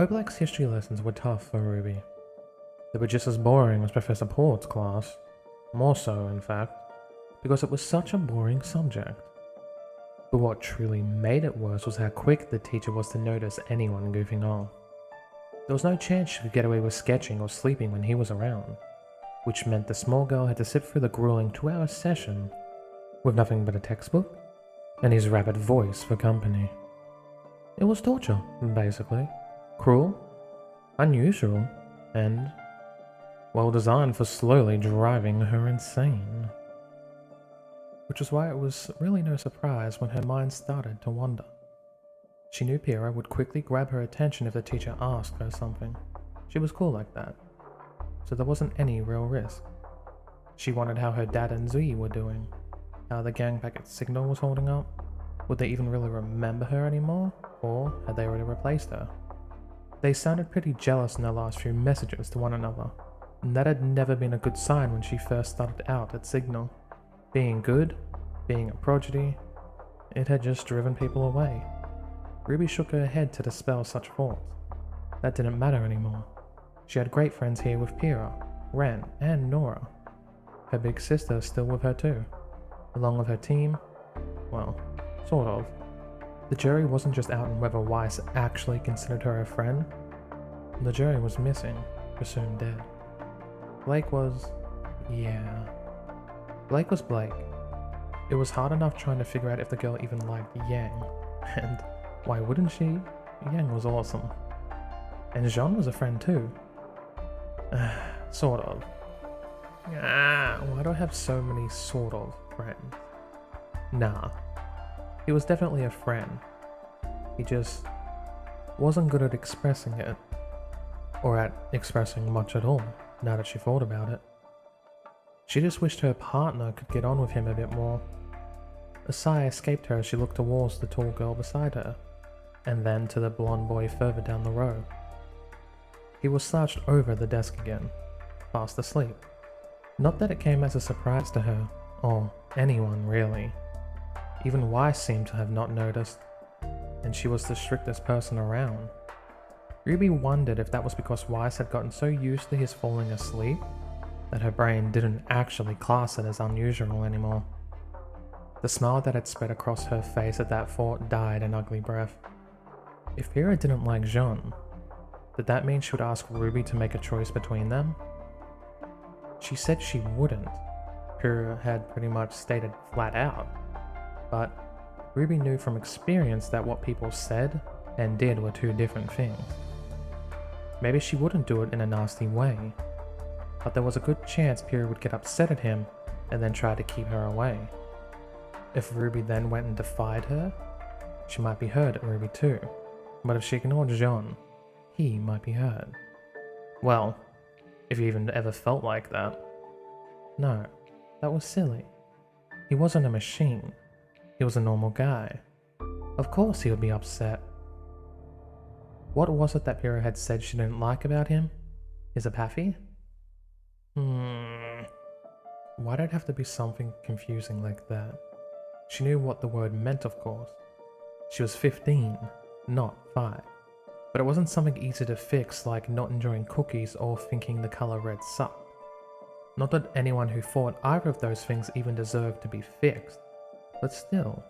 Blake's history lessons were tough for Ruby. They were just as boring as Professor Port's class. More so, in fact, because it was such a boring subject. But what truly made it worse was how quick the teacher was to notice anyone goofing off. There was no chance she could get away with sketching or sleeping when he was around, which meant the small girl had to sit through the grueling 2-hour session with nothing but a textbook and his rapid voice for company. It was torture, basically. Cruel, unusual, and well designed for slowly driving her insane. Which is why it was really no surprise when her mind started to wander. She knew Pyrrha would quickly grab her attention if the teacher asked her something. She was cool like that, so there wasn't any real risk. She wondered how her dad and Zui were doing, how the gang back at Signal was holding up. Would they even really remember her anymore, or had they already replaced her? They sounded pretty jealous in their last few messages to one another, and that had never been a good sign when she first started out at Signal. Being good, being a prodigy, it had just driven people away. Ruby shook her head to dispel such thoughts. That didn't matter anymore. She had great friends here with Pyrrha, Ren, and Nora. Her big sister still with her too. Along with her team, well, sort of. The jury wasn't just out on whether Weiss actually considered her a friend. The jury was missing, presumed dead. Blake was... yeah. Blake was Blake. It was hard enough trying to figure out if the girl even liked Yang, and why wouldn't she? Yang was awesome. And Jaune was a friend too. Sort of. Why do I have so many sort of friends? Nah. He was definitely a friend. He just wasn't good at expressing it. Or at expressing much at all, now that she thought about it. She just wished her partner could get on with him a bit more. A sigh escaped her as she looked towards the tall girl beside her, and then to the blonde boy further down the row. He was slouched over the desk again, fast asleep. Not that it came as a surprise to her, or anyone really. Even Weiss seemed to have not noticed, and she was the strictest person around. Ruby wondered if that was because Weiss had gotten so used to his falling asleep that her brain didn't actually class it as unusual anymore. The smile that had spread across her face at that thought died an ugly breath. If Pyrrha didn't like Jaune, did that mean she would ask Ruby to make a choice between them? She said she wouldn't. Pyrrha had pretty much stated flat out. But Ruby knew from experience that what people said and did were two different things. Maybe she wouldn't do it in a nasty way, but there was a good chance Pyrrha would get upset at him and then try to keep her away. If Ruby then went and defied her, she might be hurt at Ruby too, but if she ignored Jaune, he might be hurt. Well, if he even ever felt like that. No, that was silly. He wasn't a machine. He was a normal guy. Of course he would be upset. What was it that Pyrrha had said she didn't like about him? His apathy? Why did it have to be something confusing like that? She knew what the word meant, of course. She was 15, not 5. But it wasn't something easy to fix like not enjoying cookies or thinking the color red sucked. Not that anyone who thought either of those things even deserved to be fixed. But still,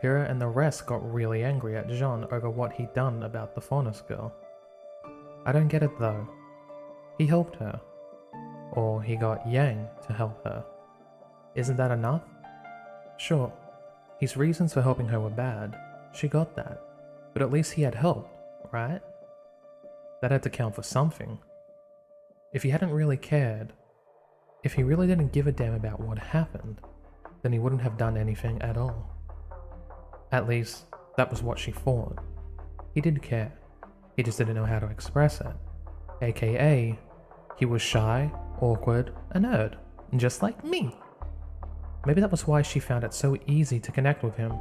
Pyrrha and the rest got really angry at Jaune over what he'd done about the Faunus girl. I don't get it though. He helped her. Or he got Yang to help her. Isn't that enough? Sure, his reasons for helping her were bad. She got that. But at least he had helped, right? That had to count for something. If he hadn't really cared, if he really didn't give a damn about what happened, then he wouldn't have done anything at all. At least, that was what she thought. He did care. He just didn't know how to express it. AKA, he was shy, awkward, a nerd, just like me. Maybe that was why she found it so easy to connect with him.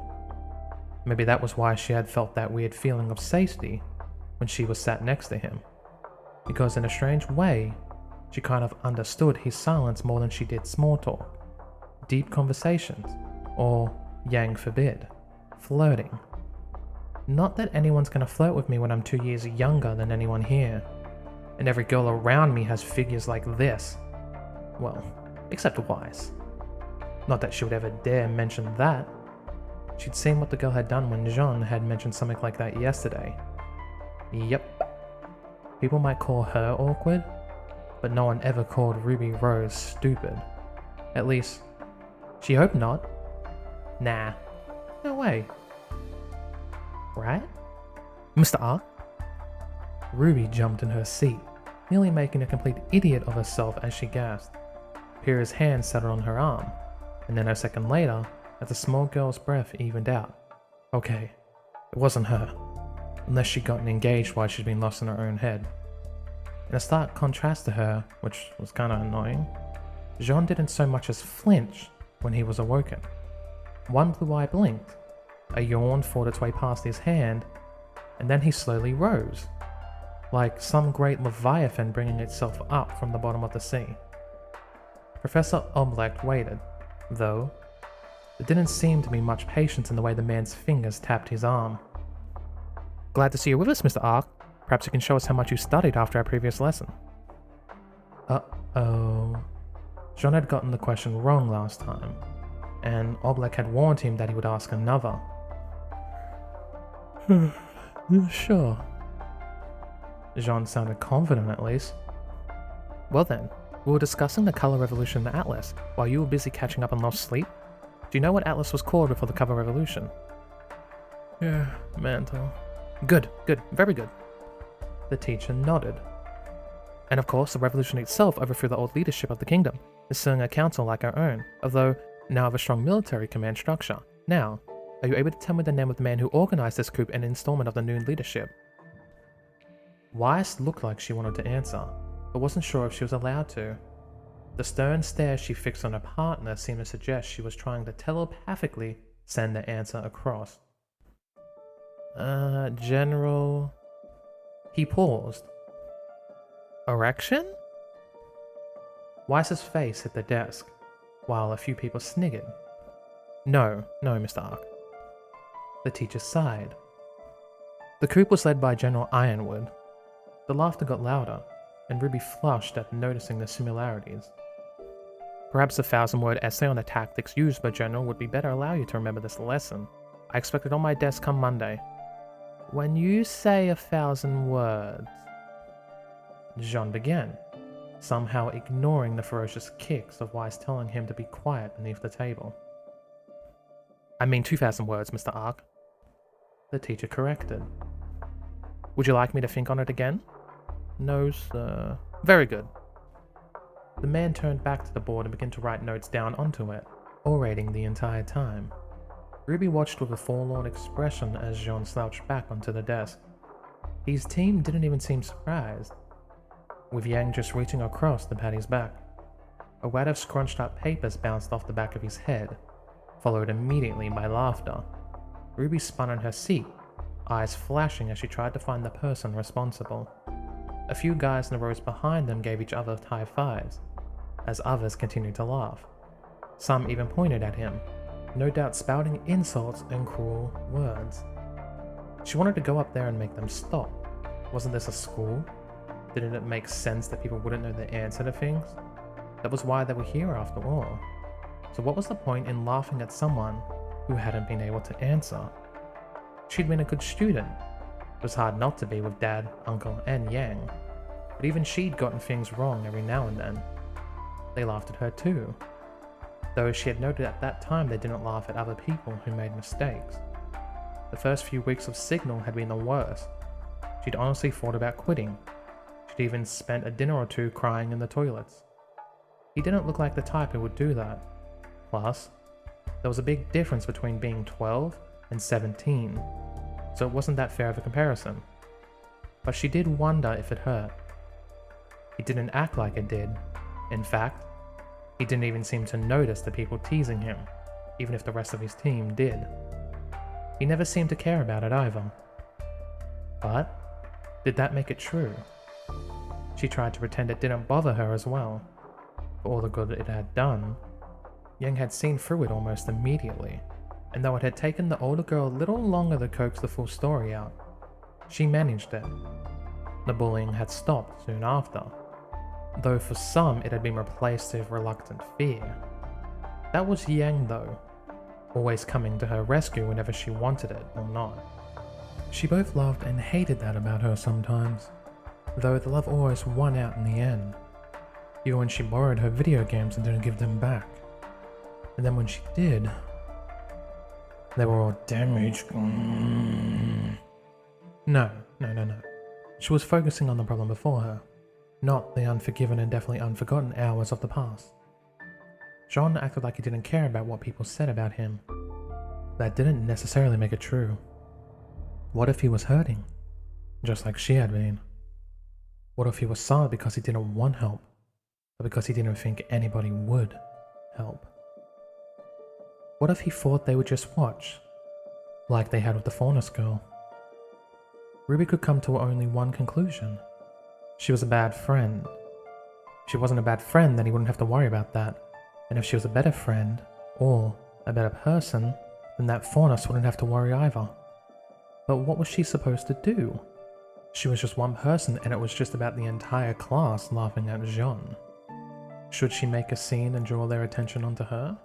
Maybe that was why she had felt that weird feeling of safety when she was sat next to him. Because in a strange way, she kind of understood his silence more than she did small talk, deep conversations, or, yang forbid, flirting. Not that anyone's gonna flirt with me when I'm 2 years younger than anyone here, and every girl around me has figures like this. Well, except Wise. Not that she would ever dare mention that. She'd seen what the girl had done when Jaune had mentioned something like that yesterday. Yep. People might call her awkward, but no one ever called Ruby Rose stupid. At least, she hoped not. Nah, no way. Right? Mr. R? Ruby jumped in her seat, nearly making a complete idiot of herself as she gasped. Pyrrha's hand settled on her arm, and then a second later, as the small girl's breath evened out. Okay, it wasn't her, unless she'd gotten engaged while she'd been lost in her own head. In a stark contrast to her, which was kinda annoying, Jaune didn't so much as flinch when he was awoken. One blue eye blinked, a yawn fought its way past his hand, and then he slowly rose, like some great leviathan bringing itself up from the bottom of the sea. Professor Oblecht waited, though there didn't seem to be much patience in the way the man's fingers tapped his arm. Glad to see you with us, Mr. Ark. Perhaps you can show us how much you studied after our previous lesson. Uh-oh. Jaune had gotten the question wrong last time, and Oblecht had warned him that he would ask another. Sure. Jaune sounded confident at least. Well then, we were discussing the Color Revolution in the Atlas while you were busy catching up on lost sleep. Do you know what Atlas was called before the Color Revolution? Yeah, Mantle. Good, very good. The teacher nodded. And of course, the revolution itself overthrew the old leadership of the kingdom, instilling a council like our own, although now of a strong military command structure. Now, are you able to tell me the name of the man who organized this coup and installment of the new leadership? Weiss looked like she wanted to answer, but wasn't sure if she was allowed to. The stern stare she fixed on her partner seemed to suggest she was trying to telepathically send the answer across. General... He paused. Erection? Weiss's face hit the desk, while a few people sniggered. No, Mr. Ark. The teacher sighed. The coup was led by General Ironwood. The laughter got louder, and Ruby flushed at noticing the similarities. Perhaps a 1,000-word essay on the tactics used by General would be better allow you to remember this lesson. I expect it on my desk come Monday. When you say 1,000 words... Jaune began, somehow ignoring the ferocious kicks of Weiss telling him to be quiet beneath the table. I mean 2,000 words, Mr. Ark. The teacher corrected. Would you like me to think on it again? No, sir. Very good. The man turned back to the board and began to write notes down onto it, orating the entire time. Ruby watched with a forlorn expression as Jaune slouched back onto the desk. His team didn't even seem surprised, with Yang just reaching across to pat his back. A wad of scrunched up papers bounced off the back of his head, followed immediately by laughter. Ruby spun in her seat, eyes flashing as she tried to find the person responsible. A few guys in the rows behind them gave each other high fives, as others continued to laugh. Some even pointed at him, no doubt spouting insults and cruel words. She wanted to go up there and make them stop. Wasn't this a school? Didn't it make sense that people wouldn't know the answer to things? That was why they were here after all. So what was the point in laughing at someone who hadn't been able to answer? She'd been a good student. It was hard not to be with Dad, Uncle, and Yang. But even she'd gotten things wrong every now and then. They laughed at her too. Though she had noted at that time they didn't laugh at other people who made mistakes. The first few weeks of Signal had been the worst. She'd honestly thought about quitting. She'd even spent a dinner or two crying in the toilets. He didn't look like the type who would do that. Plus, there was a big difference between being 12 and 17, so it wasn't that fair of a comparison. But she did wonder if it hurt. He didn't act like it did. In fact, he didn't even seem to notice the people teasing him, even if the rest of his team did. He never seemed to care about it either. But, did that make it true? She tried to pretend it didn't bother her as well. For all the good it had done, Yang had seen through it almost immediately, and though it had taken the older girl a little longer to coax the full story out, she managed it. The bullying had stopped soon after, though for some it had been replaced with reluctant fear. That was Yang though, always coming to her rescue whenever she wanted it or not. She both loved and hated that about her sometimes, though the love always won out in the end. Even when she borrowed her video games and didn't give them back. And then when she did, they were all damaged. No. She was focusing on the problem before her, not the unforgiven and definitely unforgotten hours of the past. Jaune acted like he didn't care about what people said about him. That didn't necessarily make it true. What if he was hurting, just like she had been? What if he was silent because he didn't want help, or because he didn't think anybody would help? What if he thought they would just watch, like they had with the Faunus girl? Ruby could come to only one conclusion. She was a bad friend. If she wasn't a bad friend, then he wouldn't have to worry about that. And if she was a better friend, or a better person, then that Faunus wouldn't have to worry either. But what was she supposed to do? She was just one person and it was just about the entire class laughing at Jaune. Should she make a scene and draw their attention onto her?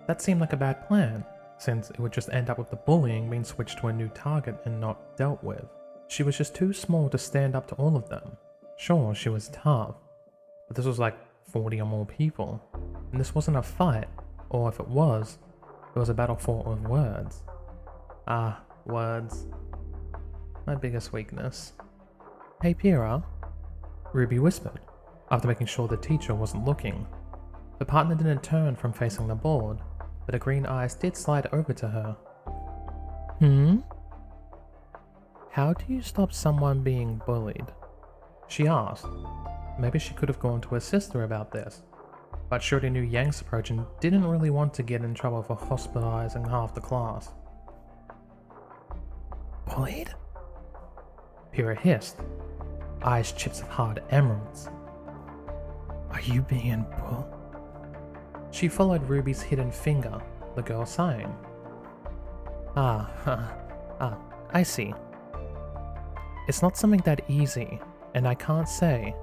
That seemed like a bad plan, since it would just end up with the bullying being switched to a new target and not dealt with. She was just too small to stand up to all of them. Sure, she was tough, but this was like 40 or more people, and this wasn't a fight, or if it was a battle fought with words. Ah, words. My biggest weakness. Hey Pyrrha, Ruby whispered, after making sure the teacher wasn't looking. The partner didn't turn from facing the board, but her green eyes did slide over to her. How do you stop someone being bullied? She asked. Maybe she could have gone to her sister about this, but she already knew Yang's approach and didn't really want to get in trouble for hospitalizing half the class. Bullied? Pyrrha hissed, eyes chips of hard emeralds. Are you being bullied? She followed Ruby's hidden finger, the girl saying. I see. It's not something that easy, and I can't say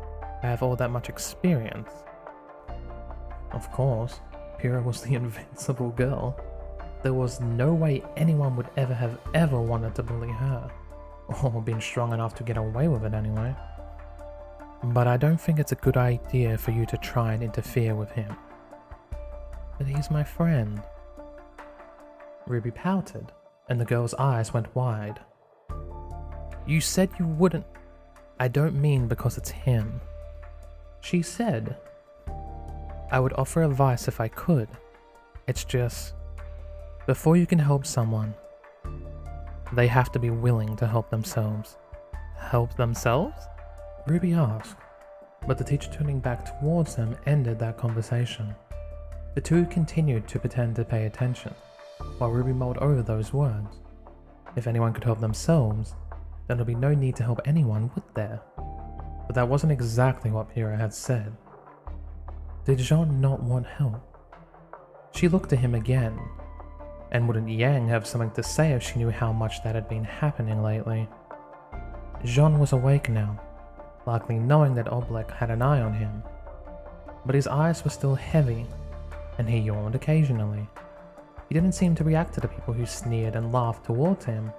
I have all that much experience. Of course, Pyrrha was the invincible girl. There was no way anyone would ever wanted to bully her, or been strong enough to get away with it anyway. But I don't think it's a good idea for you to try and interfere with him. But he's my friend. Ruby pouted, and the girl's eyes went wide. You said you wouldn't. I don't mean because it's him. She said, I would offer advice if I could. It's just, before you can help someone, they have to be willing to help themselves. Help themselves? Ruby asked, but the teacher turning back towards them ended that conversation. The two continued to pretend to pay attention, while Ruby mulled over those words. If anyone could help themselves, then there'd be no need to help anyone, would there? But that wasn't exactly what Pyrrha had said. Did Jaune not want help? She looked at him again, and wouldn't Yang have something to say if she knew how much that had been happening lately? Jaune was awake now, likely knowing that Oblek had an eye on him, but his eyes were still heavy, and he yawned occasionally. He didn't seem to react to the people who sneered and laughed towards him,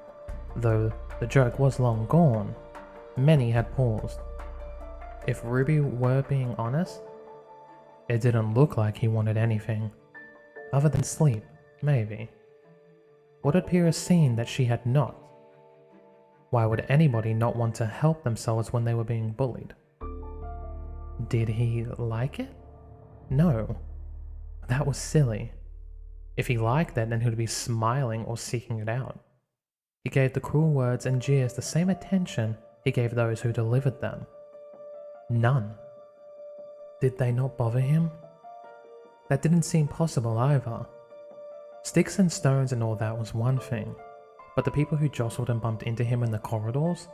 though the joke was long gone. Many had paused. If Ruby were being honest, it didn't look like he wanted anything, other than sleep, maybe. What had Pyrrha seen that she had not? Why would anybody not want to help themselves when they were being bullied? Did he like it? No. That was silly. If he liked that, then he would be smiling or seeking it out. He gave the cruel words and jeers the same attention he gave those who delivered them. None. Did they not bother him? That didn't seem possible either. Sticks and stones and all that was one thing, but the people who jostled and bumped into him in the corridors,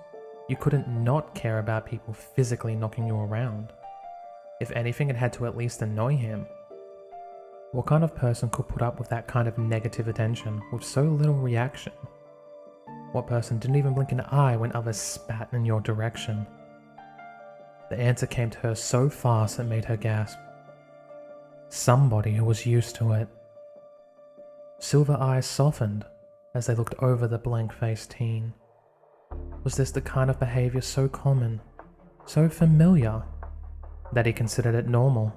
you couldn't not care about people physically knocking you around. If anything, it had to at least annoy him. What kind of person could put up with that kind of negative attention with so little reaction? What person didn't even blink an eye when others spat in your direction? The answer came to her so fast it made her gasp. Somebody who was used to it. Silver eyes softened as they looked over the blank-faced teen. Was this the kind of behavior so common, so familiar, that he considered it normal?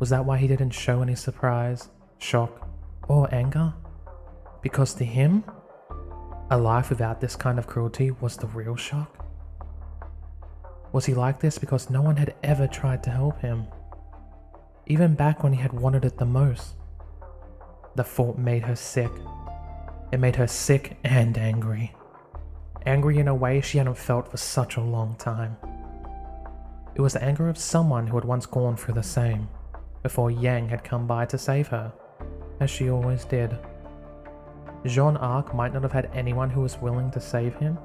Was that why he didn't show any surprise, shock, or anger? Because to him, a life without this kind of cruelty was the real shock? Was he like this because no one had ever tried to help him? Even back when he had wanted it the most? The thought made her sick. It made her sick and angry. Angry in a way she hadn't felt for such a long time. It was the anger of someone who had once gone through the same, before Yang had come by to save her, as she always did. Jaune might not have had anyone who was willing to save him,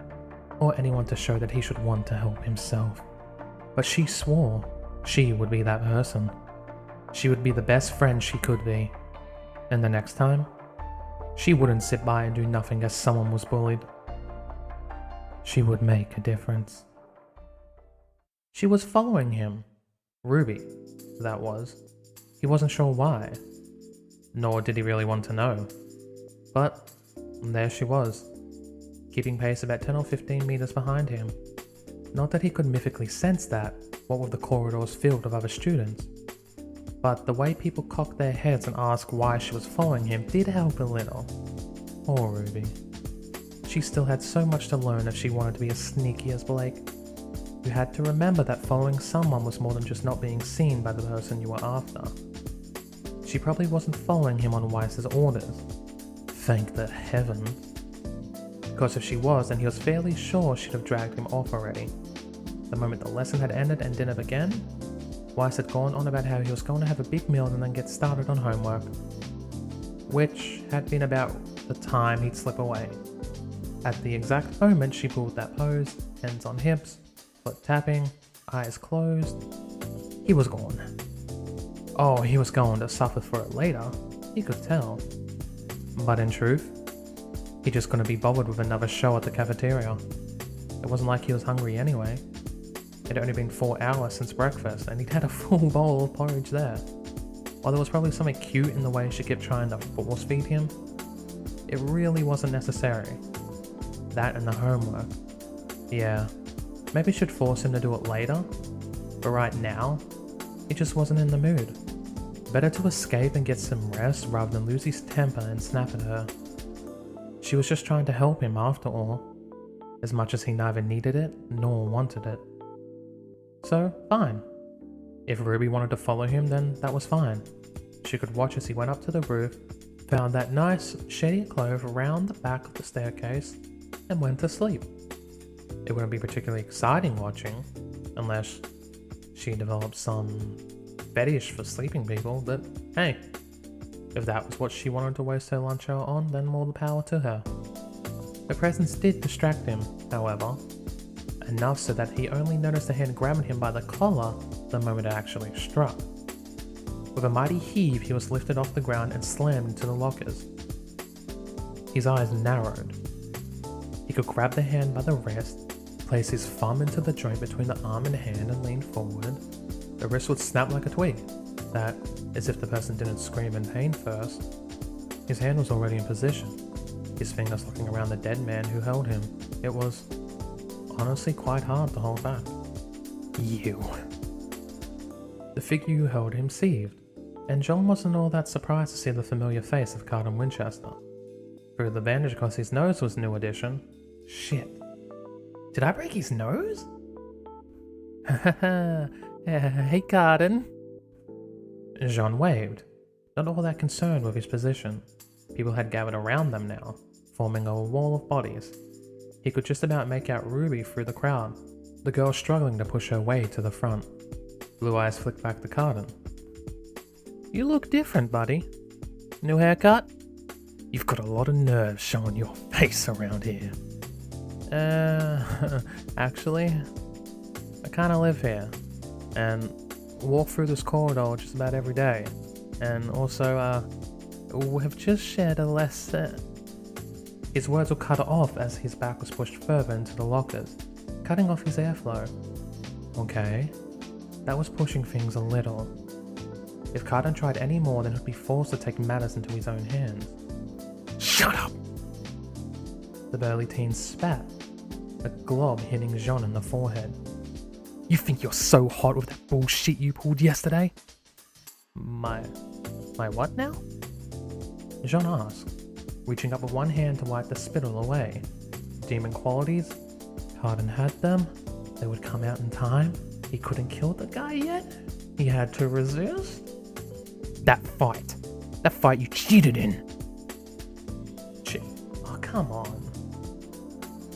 or anyone to show that he should want to help himself. But she swore she would be that person. She would be the best friend she could be. And the next time, she wouldn't sit by and do nothing as someone was bullied. She would make a difference. She was following him. Ruby, that was. He wasn't sure why. Nor did he really want to know. But there she was, keeping pace about 10 or 15 meters behind him. Not that he could mythically sense that, what with the corridors filled with other students. But the way people cocked their heads and asked why she was following him did help a little. Poor Ruby. She still had so much to learn if she wanted to be as sneaky as Blake. You had to remember that following someone was more than just not being seen by the person you were after. She probably wasn't following him on Weiss's orders. Thank the heavens. Because if she was, then he was fairly sure she'd have dragged him off already. The moment the lesson had ended and dinner began, Weiss had gone on about how he was going to have a big meal and then get started on homework, which had been about the time he'd slip away. At the exact moment she pulled that pose, hands on hips, foot tapping, eyes closed, he was gone. Oh, he was going to suffer for it later, he could tell. But in truth, he just couldn't be bothered with another show at the cafeteria. It wasn't like he was hungry anyway. It had only been 4 hours since breakfast and he'd had a full bowl of porridge there. While there was probably something cute in the way she kept trying to force feed him, it really wasn't necessary. That and the homework. Yeah, maybe she'd force him to do it later, but right now, he just wasn't in the mood. Better to escape and get some rest rather than lose his temper and snap at her. She was just trying to help him after all, as much as he neither needed it nor wanted it. So, fine. If Ruby wanted to follow him, then that was fine. She could watch as he went up to the roof, found that nice, shady clove around the back of the staircase, and went to sleep. It wouldn't be particularly exciting watching, unless she developed some fetish for sleeping people, but hey, if that was what she wanted to waste her lunch hour on, then more the power to her. Her presence did distract him, however, enough so that he only noticed a hand grabbing him by the collar the moment it actually struck. With a mighty heave, he was lifted off the ground and slammed into the lockers. His eyes narrowed. He could grab the hand by the wrist, place his thumb into the joint between the arm and hand and lean forward. The wrist would snap like a twig. That, as if the person didn't scream in pain first. His hand was already in position, his fingers looking around the dead man who held him. It was honestly quite hard to hold back. You. The figure who held him seethed, and Jaune wasn't all that surprised to see the familiar face of Cardin Winchester. Through the bandage across his nose was new addition. Shit. Did I break his nose? Hey, Cardin. Jaune waved, not all that concerned with his position. People had gathered around them now, forming a wall of bodies. He could just about make out Ruby through the crowd, the girl struggling to push her way to the front. Blue eyes flicked back to Cardin. You look different, buddy. New haircut? You've got a lot of nerve showing your face around here. Actually, I kinda live here, and walk through this corridor just about every day. And also, we've just shared a lesson. His words were cut off as his back was pushed further into the lockers, cutting off his airflow. Okay, that was pushing things a little. If Cardin tried any more, then he'd be forced to take matters into his own hands. Shut up! The burly teen spat, a glob hitting Jaune in the forehead. You think you're so hot with that bullshit you pulled yesterday? My what now? Jaune asked, reaching up with one hand to wipe the spittle away. Demon qualities? Cardin had them. They would come out in time. He couldn't kill the guy yet. He had to resist. That fight you cheated in. Oh, come on.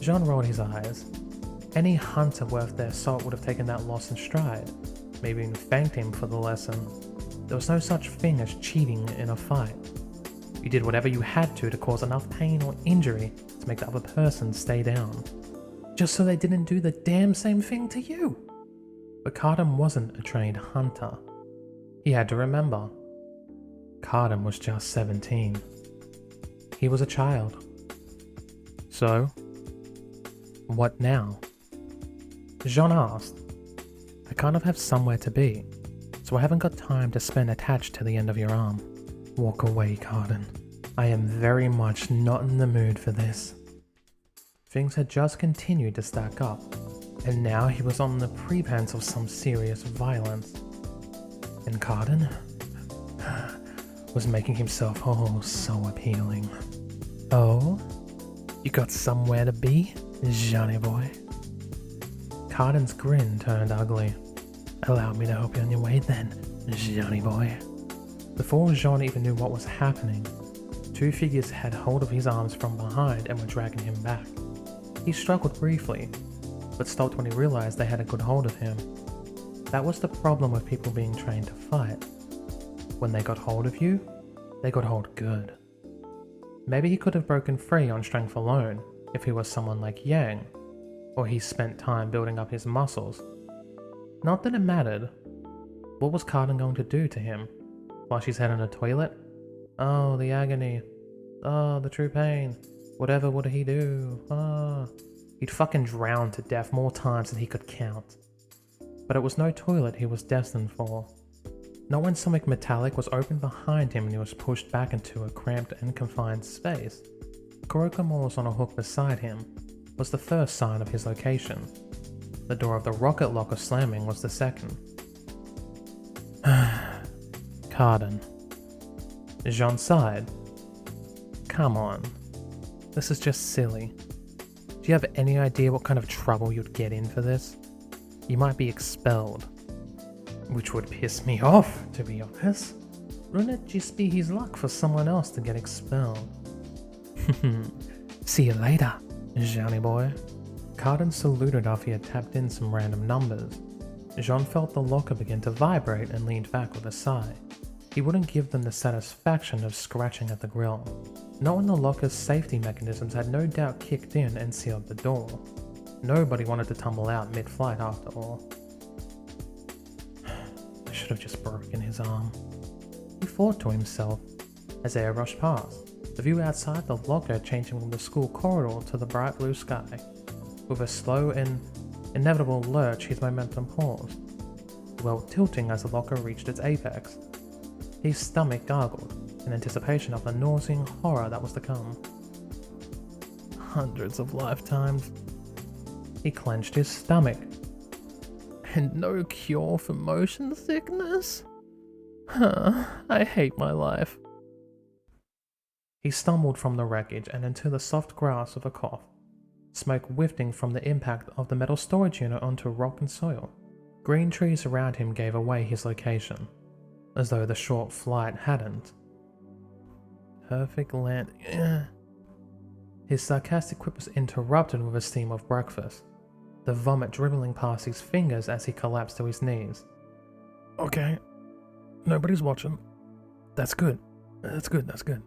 Jaune rolled his eyes. Any hunter worth their salt would have taken that loss in stride, maybe even thanked him for the lesson. There was no such thing as cheating in a fight. You did whatever you had to cause enough pain or injury to make the other person stay down, just so they didn't do the damn same thing to you. But Cardin wasn't a trained hunter. He had to remember, Cardin was just 17. He was a child. So, what now? Jaune asked. I kind of have somewhere to be, so I haven't got time to spend attached to the end of your arm. Walk away, Cardin. I am very much not in the mood for this. Things had just continued to stack up, and now he was on the pretense of some serious violence. And Cardin was making himself so appealing. Oh? You got somewhere to be, Jaune boy? Cardin's grin turned ugly. Allow me to help you on your way then, Jaune boy. Before Jaune even knew what was happening, two figures had hold of his arms from behind and were dragging him back. He struggled briefly, but stopped when he realized they had a good hold of him. That was the problem with people being trained to fight. When they got hold of you, they got hold good. Maybe he could have broken free on strength alone if he was someone like Yang, or he spent time building up his muscles. Not that it mattered. What was Cardin going to do to him? Flush his head in a toilet? Oh, the agony. Oh, the true pain. Whatever would he do? He'd fucking drown to death more times than he could count. But it was no toilet he was destined for. Not when something metallic was opened behind him and he was pushed back into a cramped and confined space. Kurokamo's on a hook beside him was the first sign of his location. The door of the rocket locker slamming was the second. Cardin. Jaune sighed. Come on. This is just silly. Do you have any idea what kind of trouble you'd get in for this? You might be expelled. Which would piss me off, to be honest. Wouldn't it just be his luck for someone else to get expelled? See you later, Jaune boy. Cardin saluted after he had tapped in some random numbers. Jaune felt the locker begin to vibrate and leaned back with a sigh. He wouldn't give them the satisfaction of scratching at the grill. Not when the locker's safety mechanisms had no doubt kicked in and sealed the door. Nobody wanted to tumble out mid-flight after all. I should have just broken his arm. He thought to himself as air rushed past, the view outside the locker changing from the school corridor to the bright blue sky. With a slow and inevitable lurch, his momentum paused, well tilting as the locker reached its apex. His stomach gargled in anticipation of the nausing horror that was to come. Hundreds of lifetimes. He clenched his stomach. And no cure for motion sickness? I hate my life. He stumbled from the wreckage and into the soft grass with a cough, smoke wafting from the impact of the metal storage unit onto rock and soil. Green trees around him gave away his location, as though the short flight hadn't. Perfect land. His sarcastic quip was interrupted with a steam of breakfast, the vomit dribbling past his fingers as he collapsed to his knees. Okay, nobody's watching. That's good. That's good.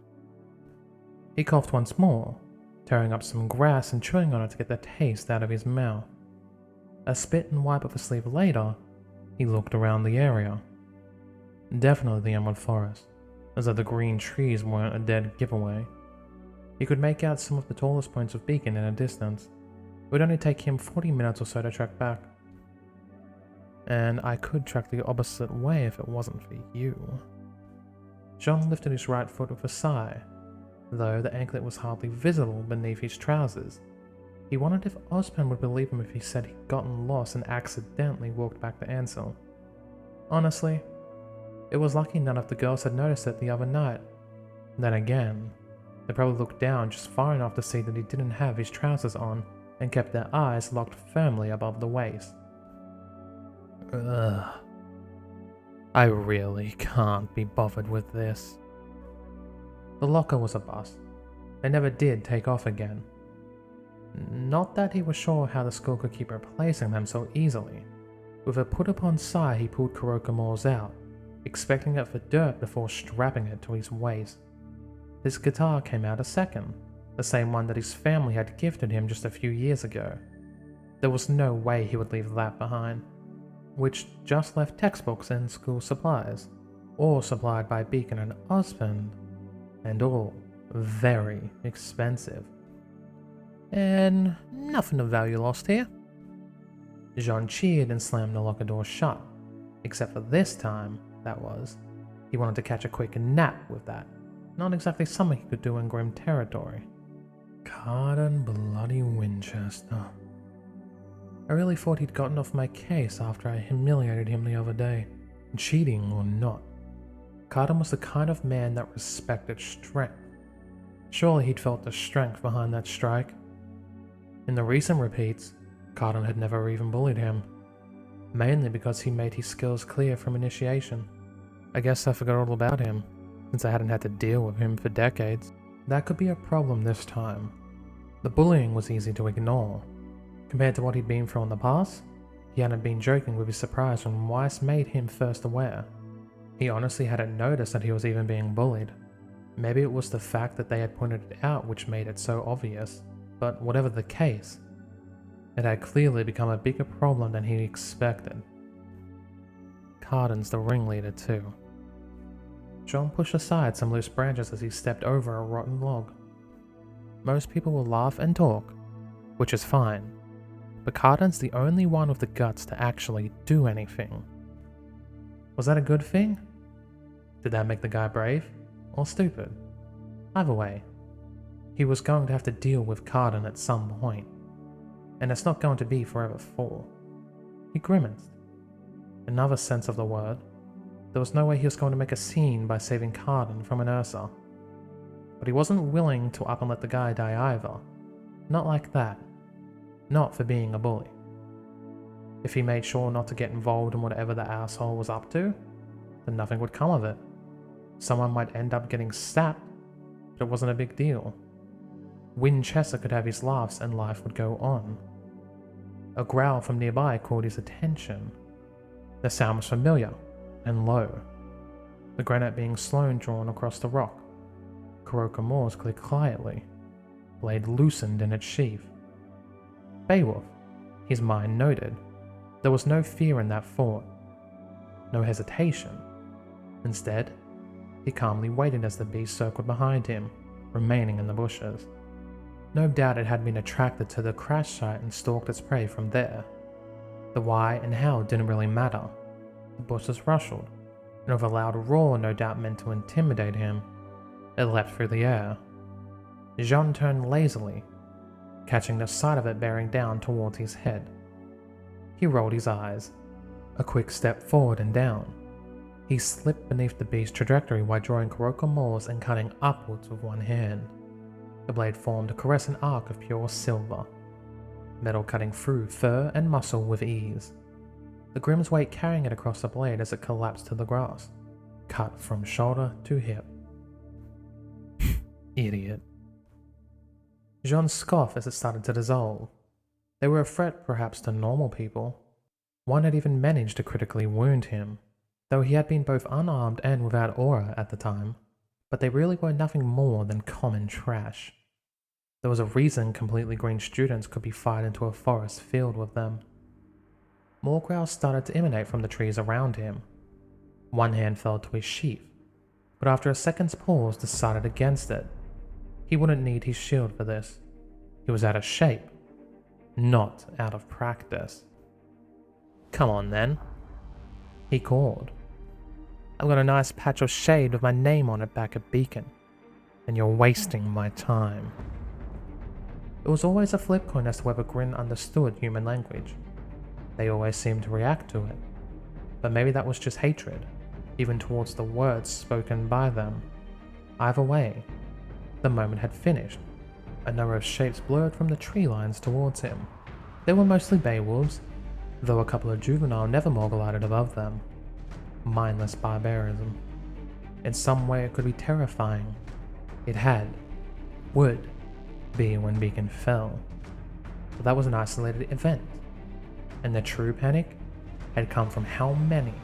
He coughed once more, tearing up some grass and chewing on it to get the taste out of his mouth. A spit and wipe of a sleeve later, he looked around the area. Definitely the Emerald Forest, as though the green trees weren't a dead giveaway. He could make out some of the tallest points of Beacon in a distance. It would only take him 40 minutes or so to trek back. And I could trek the opposite way if it wasn't for you. Jaune lifted his right foot with a sigh, though the anklet was hardly visible beneath his trousers. He wondered if Ozpen would believe him if he said he'd gotten lost and accidentally walked back to Ansel. Honestly, it was lucky none of the girls had noticed it the other night. Then again, they probably looked down just far enough to see that he didn't have his trousers on and kept their eyes locked firmly above the waist. Ugh. I really can't be bothered with this. The locker was a bust. They never did take off again. Not that he was sure how the school could keep replacing them so easily. With a put-upon sigh, he pulled Kurokamore's out, expecting it for dirt before strapping it to his waist. His guitar came out a second, the same one that his family had gifted him just a few years ago. There was no way he would leave that behind, which just left textbooks and school supplies, all supplied by Beacon and Ozpen, and all very expensive. And nothing of value lost here. Jaune cheered and slammed the locker door shut, except for this time, that was. He wanted to catch a quick nap with that. Not exactly something he could do in grim territory. Cardin bloody Winchester. I really thought he'd gotten off my case after I humiliated him the other day. Cheating or not, Cardin was the kind of man that respected strength. Surely he'd felt the strength behind that strike. In the recent repeats, Cardin had never even bullied him, mainly because he made his skills clear from initiation. I guess I forgot all about him, since I hadn't had to deal with him for decades. That could be a problem this time. The bullying was easy to ignore. Compared to what he'd been through in the past, he hadn't been joking with his surprise when Weiss made him first aware. He honestly hadn't noticed that he was even being bullied. Maybe it was the fact that they had pointed it out which made it so obvious, but whatever the case, it had clearly become a bigger problem than he expected. Cardin's the ringleader too. Jaune pushed aside some loose branches as he stepped over a rotten log. Most people will laugh and talk, which is fine, but Cardin's the only one with the guts to actually do anything. Was that a good thing? Did that make the guy brave or stupid? Either way, he was going to have to deal with Cardin at some point, and it's not going to be forever for. He grimaced. Another sense of the word. There was no way he was going to make a scene by saving Cardin from an Ursa. But he wasn't willing to up and let the guy die either. Not like that. Not for being a bully. If he made sure not to get involved in whatever the asshole was up to, then nothing would come of it. Someone might end up getting stabbed, but it wasn't a big deal. Winchester could have his laughs and life would go on. A growl from nearby caught his attention. The sound was familiar and low, the granite being slow drawn across the rock. Kurokamore's clicked quietly, blade loosened in its sheath. Beowulf, his mind noted. There was no fear in that thought, no hesitation. Instead, he calmly waited as the beast circled behind him, remaining in the bushes. No doubt it had been attracted to the crash site and stalked its prey from there. The why and how didn't really matter. The bushes rustled, and with a loud roar no doubt meant to intimidate him, it leapt through the air. Jaune turned lazily, catching the sight of it bearing down towards his head. He rolled his eyes. A quick step forward and down. He slipped beneath the beast's trajectory while drawing Kurokamore's and cutting upwards with one hand. The blade formed a crescent arc of pure silver, metal cutting through fur and muscle with ease. The Grim's weight carrying it across the blade as it collapsed to the grass, cut from shoulder to hip. Idiot. Jaune scoffed as it started to dissolve. They were a threat perhaps to normal people. One had even managed to critically wound him, though he had been both unarmed and without aura at the time, but they really were nothing more than common trash. There was a reason completely green students could be fired into a forest filled with them. More growls started to emanate from the trees around him. One hand fell to his sheath, but after a second's pause decided against it. He wouldn't need his shield for this. He was out of shape, not out of practice. "Come on then," he called. "I've got a nice patch of shade with my name on it back at Beacon, and you're wasting my time." It was always a flip coin as to whether Grin understood human language. They always seemed to react to it, but maybe that was just hatred, even towards the words spoken by them. Either way, the moment had finished. A number of shapes blurred from the tree lines towards him. They were mostly bay wolves, though a couple of juvenile nevermore glided above them. Mindless barbarism. In some way it could be terrifying. It would be when Beacon fell. But that was an isolated event, and the true panic had come from how many,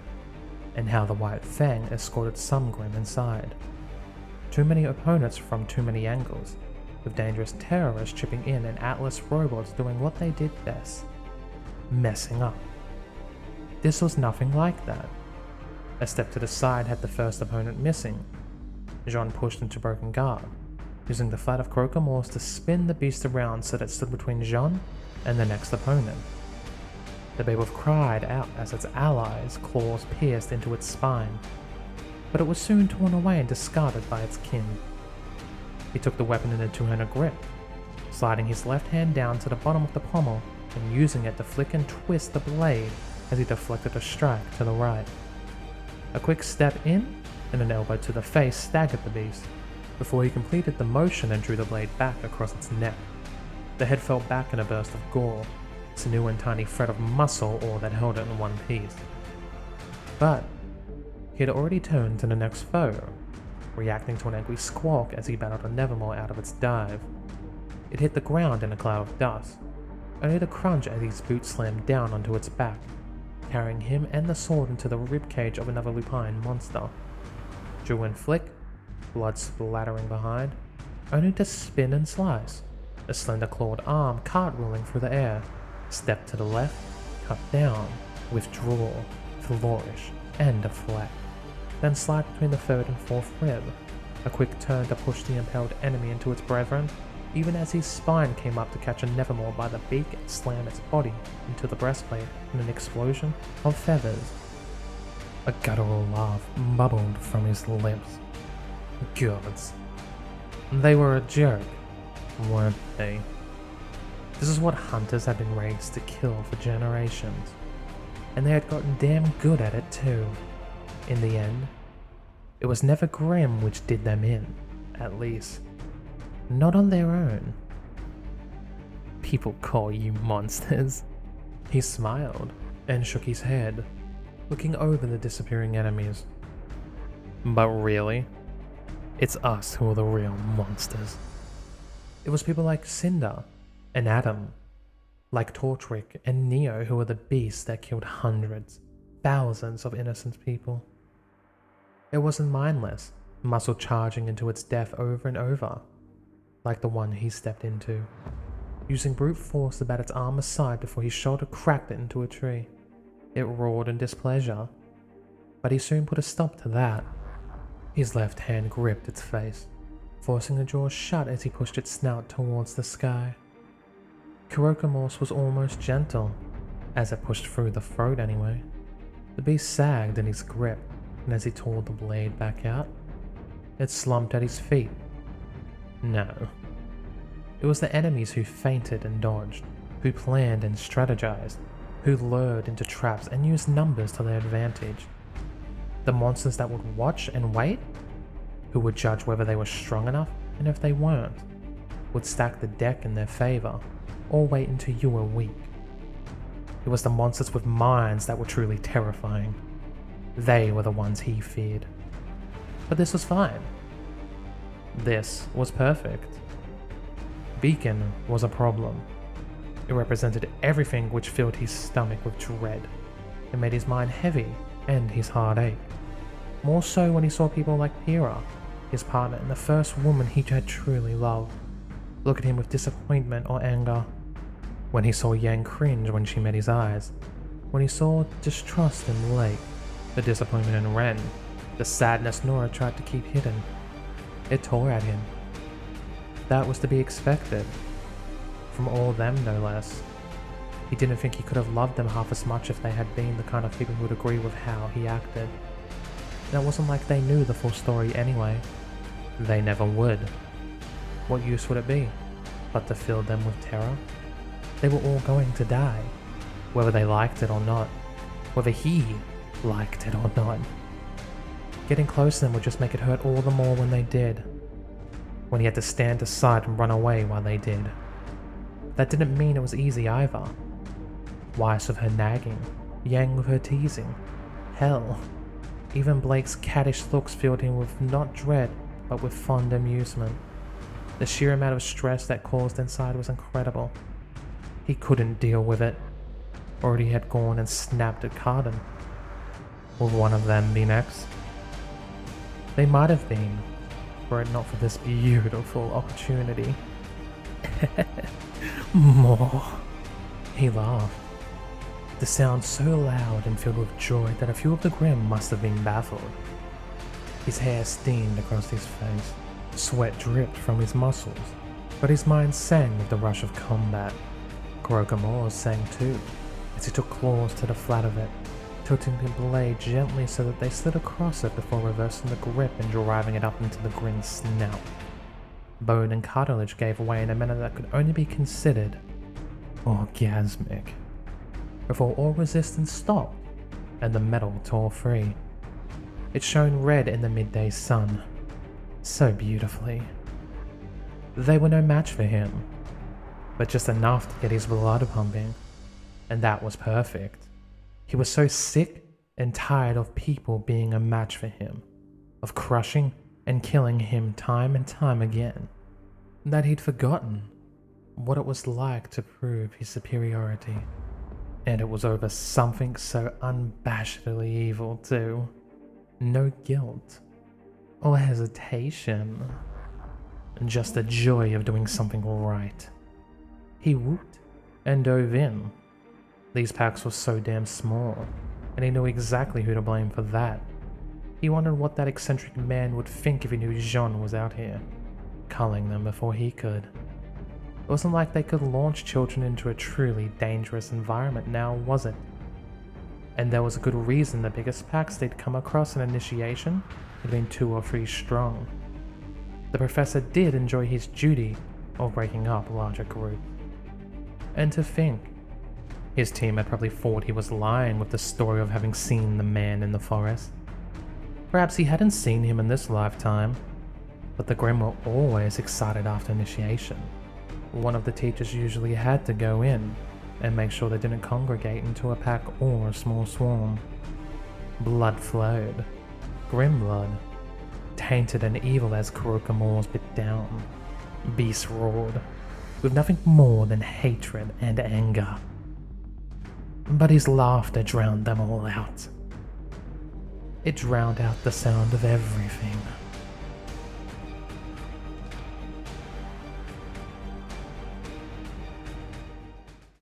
and how the White Fang escorted some Grim inside. Too many opponents from too many angles, with dangerous terrorists chipping in and Atlas robots doing what they did best, messing up. This was nothing like that. A step to the side had the first opponent missing. Jaune pushed into broken guard, using the flat of Crocomorse to spin the beast around so that it stood between Jaune and the next opponent. The beowulf cried out as its allies' claws pierced into its spine, but it was soon torn away and discarded by its kin. He took the weapon in a two-handed grip, sliding his left hand down to the bottom of the pommel and using it to flick and twist the blade as he deflected a strike to the right. A quick step in and an elbow to the face staggered the beast, before he completed the motion and drew the blade back across its neck. The head fell back in a burst of gore, sinew and tiny thread of muscle all that held it in one piece. But he had already turned to the next foe, reacting to an angry squawk as he battled a Nevermore out of its dive. It hit the ground in a cloud of dust, only to crunch as his boot slammed down onto its back, carrying him and the sword into the ribcage of another lupine monster. Drew and flick, blood splattering behind, only to spin and slice, a slender clawed arm cartwheeling through the air, step to the left, cut down, withdraw, flourish, and deflect, then slide between the third and fourth rib, a quick turn to push the impaled enemy into its brethren, even as his spine came up to catch a Nevermore by the beak and slam its body into the breastplate in an explosion of feathers. A guttural laugh bubbled from his lips. Gods. They were a joke, weren't they? This is what hunters had been raised to kill for generations, and they had gotten damn good at it too. In the end, it was never Grim which did them in, at least. Not on their own. People call you monsters. He smiled and shook his head, looking over the disappearing enemies. But really, it's us who are the real monsters. It was people like Cinder and Adam, like Torchwick and Neo who were the beasts that killed hundreds, thousands of innocent people. It wasn't mindless, muscle charging into its death over and over, like the one he stepped into, using brute force to bat its arm aside before his shoulder cracked it into a tree. It roared in displeasure, but he soon put a stop to that. His left hand gripped its face, forcing the jaws shut as he pushed its snout towards the sky. Kurokimorse was almost gentle, as it pushed through the throat anyway. The beast sagged in his grip, and as he tore the blade back out, it slumped at his feet. No. It was the enemies who feinted and dodged, who planned and strategized, who lured into traps and used numbers to their advantage. The monsters that would watch and wait, who would judge whether they were strong enough, and if they weren't, would stack the deck in their favor, or wait until you were weak. It was the monsters with minds that were truly terrifying. They were the ones he feared. But this was fine. This was perfect. Beacon was a problem. It represented everything which filled his stomach with dread. It made his mind heavy and his heart ache. More so when he saw people like Pyrrha, his partner and the first woman he had truly loved, look at him with disappointment or anger. When he saw Yang cringe when she met his eyes. When he saw distrust in Blake. the disappointment in Ren, the sadness Nora tried to keep hidden. It tore at him. That was to be expected. From all them, no less. He didn't think he could have loved them half as much if they had been the kind of people who would agree with how he acted. And it wasn't like they knew the full story anyway. They never would. What use would it be but to fill them with terror? They were all going to die, whether they liked it or not, whether he liked it or not. Getting close to them would just make it hurt all the more when they did, when he had to stand aside and run away while they did. That didn't mean it was easy either. Weiss with her nagging, Yang with her teasing. Hell, even Blake's caddish looks filled him with not dread, but with fond amusement. The sheer amount of stress that caused inside was incredible. He couldn't deal with it. Already had gone and snapped at Cardin. Would one of them be next? They might have been, were it not for this beautiful opportunity. More. He laughed. The sound so loud and filled with joy that a few of the Grimm must have been baffled. His hair steamed across his face, sweat dripped from his muscles, but his mind sang with the rush of combat. Kurokamore's sang too, as he took claws to the flat of it, tilting the blade gently so that they slid across it before reversing the grip and driving it up into the Grimm's snout. Bone and cartilage gave way in a manner that could only be considered orgasmic, before all resistance stopped and the metal tore free. It shone red in the midday sun, so beautifully. They were no match for him, but just enough to get his blood pumping, and that was perfect. He was so sick and tired of people being a match for him, of crushing and killing him time and time again, that he'd forgotten what it was like to prove his superiority. And it was over something so unabashedly evil too. No guilt or hesitation, just the joy of doing something right. He whooped and dove in. These packs were so damn small, and he knew exactly who to blame for that. He wondered what that eccentric man would think if he knew Jaune was out here, culling them before he could. It wasn't like they could launch children into a truly dangerous environment now, was it? And there was a good reason the biggest packs they'd come across in initiation had been 2 or 3 strong. The professor did enjoy his duty of breaking up larger groups. And to think, his team had probably thought he was lying with the story of having seen the man in the forest. Perhaps he hadn't seen him in this lifetime, but the Grimm were always excited after initiation. One of the teachers usually had to go in and make sure they didn't congregate into a pack or a small swarm. Blood flowed. Grimm blood. Tainted and evil as Kurokamore's bit down. Beast roared, with nothing more than hatred and anger. But his laughter drowned them all out. It drowned out the sound of everything.